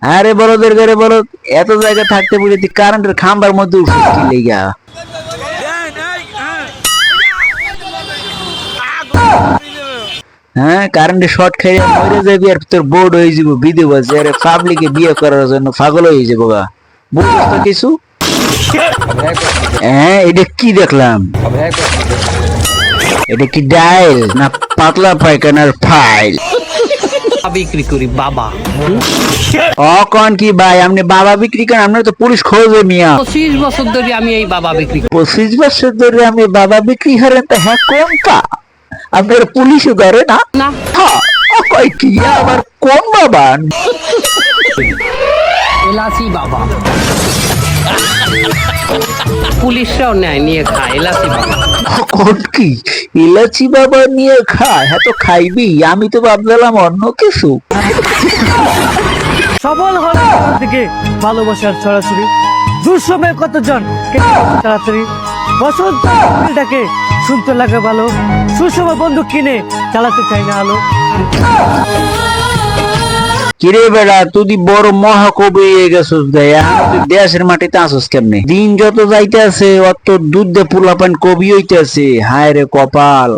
আরে বলদের ঘরে বলদ, এত জায়গা থাকতে বলে তুই কারেন্টের খাম্বার মধ্যে উঠিস কি লেগা? হ্যাঁ, কারেন্টে শর্ট খেয়ে মরে যাবি আর তোর বোর্ড হয়ে যাবো বিধবা, যে আরে পাবলিকে বিয়ে করার জন্য পাগল হয়ে যাবো গা। বুঝছিস তো কিছু? হ্যাঁ, এটা কি দেখলাম? এটা কি ডাইল না পাতলা পায়খানার ফাইল? বিক্রি করি বাবা। কন কি ভাই, আপনি বাবা বিক্রি করেন? আপনার তো পুলিশ খোঁজে মিয়া। 25 বছর ধরে আমি এই বাবা বিক্রি করি। 25 বছর ধরে আমি বাবা বিক্রি করেন? তো হ্যাঁ, কোনটা আপনার পুলিশও ধরে না? না হ্যাঁ, কয় কি আবার কোন বাবা? এলাচি বাবা। পুলিশরাও নেয়, নিয়ে খায় এলাচি বাবা। কোন কি ইলাচি বাবা নিয়ে খায়? হ্যাঁ, তো খাইবি, আমি তো ভাবলাম অন্য কিছু। সবল হলে থেকে ভালোবাসার ছড়াছড়ি, দুঃসময়ে কতজন তাড়াতাড়ি, বসন্তটাকে শুনতে লাগে ভালো, সুষমা বন্ধু কিনে চালাতে চাই না আলো। কিরে বেড়া, তুই বড় মহাকবি হয়ে গেছিস গায়া, তুই দেশের মাটিতে আসিস কেমনে? দিন যত যাইতে আছে অত দুধ দে পোলাপান কবি হইতে আছে। হায় রে কপাল।